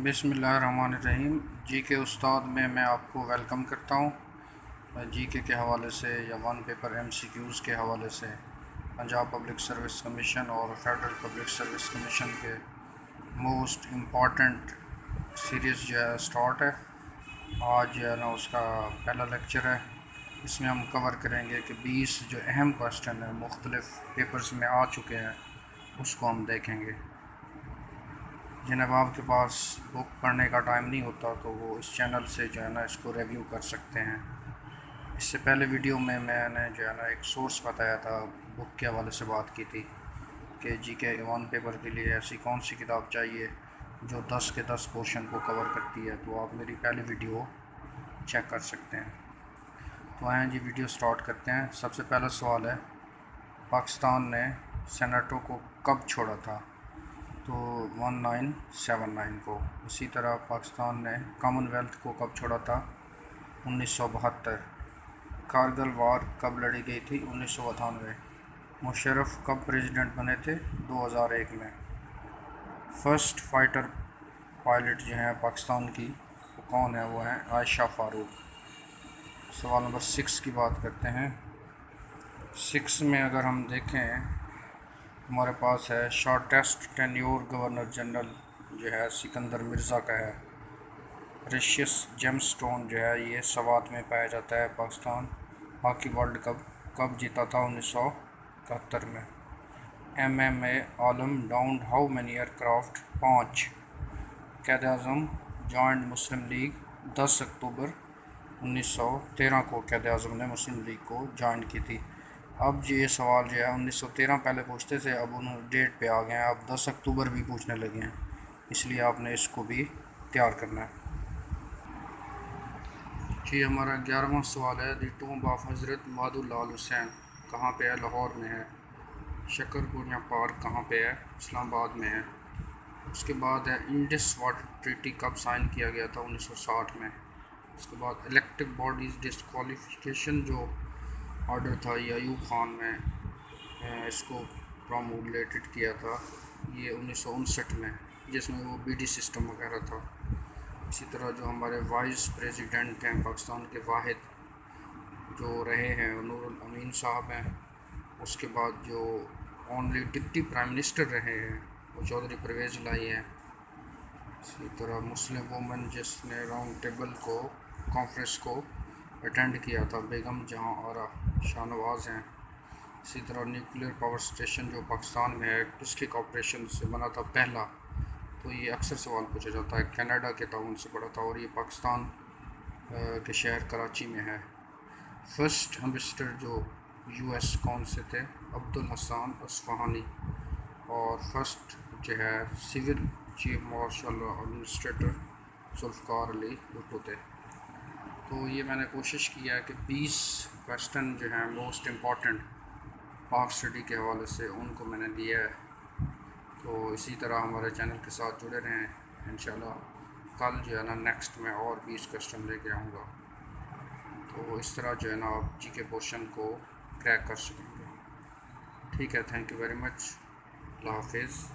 بسم اللہ الرحمن الرحیم۔ جی کے استاد میں آپ کو ویلکم کرتا ہوں۔ جی کے حوالے سے یا one paper M C Qs کے حوالے سے پنجاب پبلک سروس کمیشن اور فیڈرل پبلک سروس کمیشن کے موسٹ امپورٹنٹ سیریز جو ہے سٹارٹ ہے۔ آج جو ہے نا اس کا پہلا لیکچر ہے۔ اس میں ہم کور کریں گے کہ 20 جو اہم کوسچن ہیں مختلف پیپرز میں آ چکے ہیں، اس کو ہم دیکھیں گے۔ جناب آپ کے پاس بک پڑھنے کا ٹائم نہیں ہوتا تو وہ اس چینل سے جو ہے نا اس کو ریویو کر سکتے ہیں۔ اس سے پہلے ویڈیو میں نے جو ہے نا ایک سورس بتایا تھا، بک کے حوالے سے بات کی تھی کہ جی کے ون پیپر کے لیے ایسی کون سی کتاب چاہیے جو 10 کے 10 پورشن کو کور کرتی ہے، تو آپ میری پہلی ویڈیو چیک کر سکتے ہیں۔ تو آئیں جی ویڈیو سٹارٹ کرتے ہیں۔ سب سے پہلا سوال ہے، پاکستان نے سینیٹو کو کب چھوڑا تھا؟ تو 1979 کو۔ اسی طرح پاکستان نے کامن ویلتھ کو کب چھوڑا تھا؟ 1972۔ کارگل وار کب لڑی گئی تھی؟ 1998۔ مشرف کب پریزیڈنٹ بنے تھے؟ 2001 میں۔ فرسٹ فائٹر پائلٹ جو ہیں پاکستان کی وہ کون ہے؟ وہ ہیں عائشہ فاروق۔ سوال نمبر 6 کی بات کرتے ہیں۔ 6 میں اگر ہم دیکھیں ہمارے پاس ہے شارٹیسٹ ٹینیور گورنر جنرل جو ہے سکندر مرزا کا ہے۔ ریشیس جیم سٹون جو ہے یہ سوات میں پایا جاتا ہے۔ پاکستان ہاکی ورلڈ کپ کب جیتا تھا؟ 1971 میں۔ M A Alam downed how many ایئر کرافٹ؟ 5۔ قائد اعظم جوائنڈ مسلم لیگ 10 اکتوبر 1913 کو قائد اعظم نے مسلم لیگ کو جوائن کی تھی۔ اب یہ سوال جو ہے 1913 پہلے پوچھتے تھے، اب انہوں ڈیٹ پہ آ گئے ہیں، اب 10 اکتوبر بھی پوچھنے لگے ہیں، اس لیے آپ نے اس کو بھی تیار کرنا ہے۔ جی ہمارا 11واں سوال ہے، دی ٹومب آف حضرت مہدی لال حسین کہاں پہ ہے؟ لاہور میں ہے۔ شکر پوریا پارک کہاں پہ ہے؟ اسلام آباد میں ہے۔ اس کے بعد ہے انڈس واٹر ٹریٹی کب سائن کیا گیا تھا؟ 1960 میں۔ اس کے بعد الیکٹو باڈیز ڈسکوالیفیکیشن جو آرڈر تھا یہ ایوب خان میں اس کو پرومولیٹڈ کیا تھا، یہ 1959 میں، جس میں وہ بی ڈی سسٹم وغیرہ تھا۔ اسی طرح جو ہمارے وائس پریزیڈنٹ ہیں پاکستان کے واحد جو رہے ہیں نور الامین صاحب ہیں۔ اس کے بعد جو اونلی ڈپٹی پرائم منسٹر رہے ہیں وہ چودھری پرویز الہی ہیں۔ اسی طرح مسلم وومن جس نے راؤنڈ ٹیبل کو کانفرنس کو اٹینڈ کیا تھا بیگم جہاں آرا شاہ نواز ہیں۔ اسی طرح نیوکلیئر پاور اسٹیشن جو پاکستان میں ہے کس کے کوآپریشن سے بنا تھا پہلا؟ تو یہ اکثر سوال پوچھا جاتا ہے، کینیڈا کے تعاون سے بڑا تھا اور یہ پاکستان کے شہر کراچی میں ہے۔ فرسٹ ایمبیسڈر جو یو ایس کون سے تھے؟ عبدالحسن اصفہانی۔ اور فرسٹ جو ہے civil chief marshal administrator Zulfiqar Ali Bhutto تھے۔ تو یہ میں نے کوشش کی ہے کہ 20 کویسچن جو ہیں موسٹ امپورٹنٹ پاک اسٹڈی کے حوالے سے ان کو میں نے دیا ہے۔ تو اسی طرح ہمارے چینل کے ساتھ جڑے رہیں، انشاءاللہ کل جو ہے نا نیکسٹ میں اور 20 کویسچن لے کے آؤں گا، تو اس طرح جو ہے نا آپ جی کے پورشن کو کریک کر سکیں گے۔ ٹھیک ہے، تھینک یو ویری مچ، اللہ حافظ۔